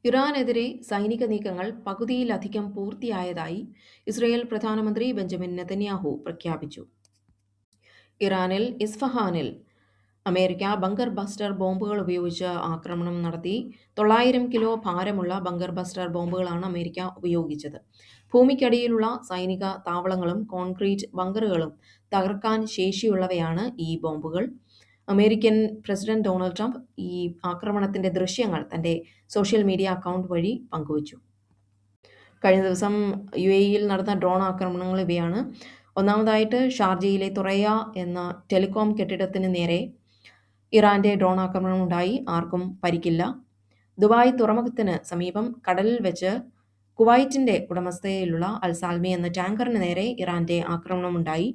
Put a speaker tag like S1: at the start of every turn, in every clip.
S1: ഇറാനെതിരെ സൈനിക നീക്കങ്ങൾ പകുതിയിലധികം പൂർത്തിയായതായി ഇസ്രയേൽ പ്രധാനമന്ത്രി ബെഞ്ചമിൻ നെതന്യാഹു പ്രഖ്യാപിച്ചു. ഇറാനിൽ ഇസ്ഫഹാനിൽ അമേരിക്ക ബങ്കർ ബസ്റ്റർ ബോംബുകൾ ഉപയോഗിച്ച് ആക്രമണം നടത്തി. 900 കിലോ ഭാരമുള്ള ബങ്കർ ബസ്റ്റർ ബോംബുകളാണ് അമേരിക്ക ഉപയോഗിച്ചത്. ഭൂമിക്കടിയിലുള്ള സൈനിക താവളങ്ങളും കോൺക്രീറ്റ് ബങ്കറുകളും തകർക്കാൻ ശേഷിയുള്ളവയാണ് ഈ ബോംബുകൾ. അമേരിക്കൻ പ്രസിഡന്റ് ഡൊണാൾഡ് ട്രംപ് ഈ ആക്രമണത്തിന്റെ ദൃശ്യങ്ങൾ തന്റെ സോഷ്യൽ മീഡിയ അക്കൗണ്ട് വഴി പങ്കുവച്ചു. കഴിഞ്ഞ ദിവസം UAE-യിൽ നടന്ന ഡ്രോൺ ആക്രമണങ്ങൾ ഇവയാണ്. ഒന്നാമതായിട്ട് ഷാർജയിലെ തുറയ എന്ന ടെലികോം കെട്ടിടത്തിന് നേരെ ഇറാന്റെ ഡ്രോൺ ആക്രമണം ഉണ്ടായി. ആർക്കും പരിക്കില്ല. ദുബായ് തുറമുഖത്തിന് സമീപം കടലിൽ വെച്ച് കുവൈറ്റിന്റെ ഉടമസ്ഥതയിലുള്ള അൽസാൽമി എന്ന ടാങ്കറിന് നേരെ ഇറാന്റെ ആക്രമണമുണ്ടായി.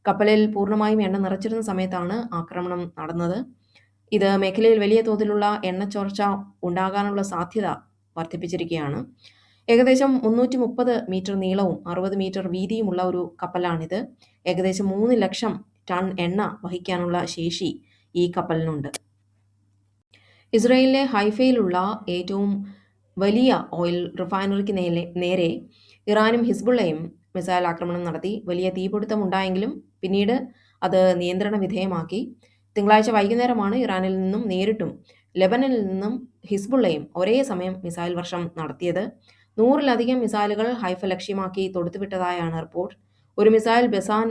S1: കപ്പലിൽ പൂർണ്ണമായും എണ്ണ നിറച്ചിരുന്ന സമയത്താണ് ആക്രമണം നടന്നത്. ഇത് മേഖലയിൽ വലിയ തോതിലുള്ള എണ്ണച്ചോർച്ച ഉണ്ടാകാനുള്ള സാധ്യത വർദ്ധിപ്പിച്ചിരിക്കുകയാണ്. ഏകദേശം 330 മീറ്റർ നീളവും 60 മീറ്റർ വീതിയുമുള്ള ഒരു കപ്പലാണിത്. ഏകദേശം 3 ലക്ഷം ടൺ എണ്ണ വഹിക്കാനുള്ള ശേഷി ഈ കപ്പലിനുണ്ട്. ഇസ്രയേലിലെ ഹൈഫയിലുള്ള ഏറ്റവും വലിയ ഓയിൽ റിഫൈനറിക്ക് നേരെ ഇറാനും ഹിസ്ബുള്ളയും മിസൈൽ ആക്രമണം നടത്തി. വലിയ തീപിടുത്തം ഉണ്ടായെങ്കിലും പിന്നീട് അത് നിയന്ത്രണ വിധേയമാക്കി. തിങ്കളാഴ്ച വൈകുന്നേരമാണ് ഇറാനിൽ നിന്നും നേരിട്ടും ലെബനനിൽ നിന്നും ഹിസ്ബുള്ളയും ഒരേ സമയം മിസൈൽ വർഷം നടത്തിയത്. 100-ലധികം മിസൈലുകൾ ഹൈഫ ലക്ഷ്യമാക്കി തൊടുത്തുവിട്ടതായാണ് റിപ്പോർട്ട്. ഒരു മിസൈൽ ബെസാൻ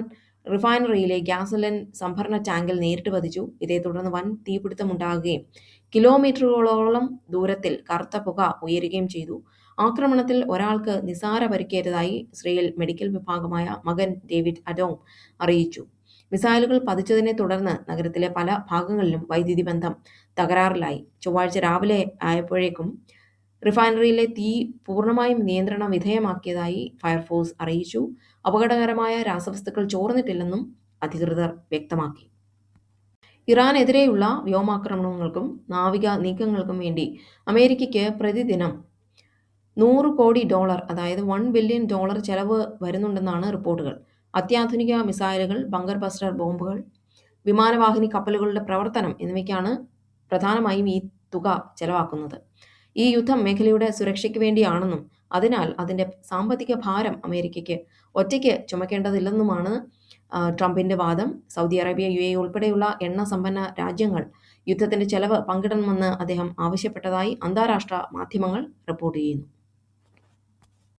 S1: റിഫൈനറിയിലെ ഗ്യാസോലിൻ സംഭരണ ടാങ്കിൽ നേരിട്ട് പതിച്ചു. ഇതേ തുടർന്ന് വൻ തീപിടുത്തമുണ്ടാകുകയും കിലോമീറ്ററുകളോളം ദൂരത്തിൽ കറുത്ത പുക ഉയരുകയും ചെയ്തു. ആക്രമണത്തിൽ ഒരാൾക്ക് നിസാര പരിക്കേറ്റതായി ഇസ്രയേൽ മെഡിക്കൽ വിഭാഗമായ മകൻ ഡേവിഡ് അഡോം അറിയിച്ചു. മിസൈലുകൾ പതിച്ചതിനെ തുടർന്ന് നഗരത്തിലെ പല ഭാഗങ്ങളിലും വൈദ്യുതി ബന്ധം തകരാറിലായി. ചൊവ്വാഴ്ച രാവിലെ ആയപ്പോഴേക്കും റിഫൈനറിയിലെ തീ പൂർണ്ണമായും നിയന്ത്രണ വിധേയമാക്കിയതായി ഫയർഫോഴ്സ് അറിയിച്ചു. അപകടകരമായ രാസവസ്തുക്കൾ ചോർന്നിട്ടില്ലെന്നും അധികൃതർ വ്യക്തമാക്കി. ഇറാനെതിരെയുള്ള വ്യോമാക്രമണങ്ങൾക്കും നാവിക നീക്കങ്ങൾക്കും വേണ്ടി അമേരിക്കയ്ക്ക് പ്രതിദിനം $100 കോടി, അതായത് $1 ബില്യൺ ചെലവ് വരുന്നുണ്ടെന്നാണ് റിപ്പോർട്ടുകൾ. അത്യാധുനിക മിസൈലുകൾ, ബങ്കർ ബസ്റ്റർ ബോംബുകൾ, വിമാനവാഹിനി കപ്പലുകളുടെ പ്രവർത്തനം എന്നിവയ്ക്കാണ് പ്രധാനമായും ഈ തുക ചെലവാക്കുന്നത്. ഈ യുദ്ധം മേഖലയുടെ സുരക്ഷയ്ക്ക് വേണ്ടിയാണെന്നും അതിനാൽ അതിന്റെ സാമ്പത്തിക ഭാരം അമേരിക്കയ്ക്ക് ഒറ്റയ്ക്ക് ചുമക്കേണ്ടതില്ലെന്നുമാണ് ട്രംപിന്റെ വാദം. സൗദി അറേബ്യ, UAE ഉൾപ്പെടെയുള്ള എണ്ണ സമ്പന്ന രാജ്യങ്ങൾ യുദ്ധത്തിന്റെ ചെലവ് പങ്കിടണമെന്ന് അദ്ദേഹം ആവശ്യപ്പെട്ടതായി അന്താരാഷ്ട്ര മാധ്യമങ്ങൾ റിപ്പോർട്ട് ചെയ്യുന്നു.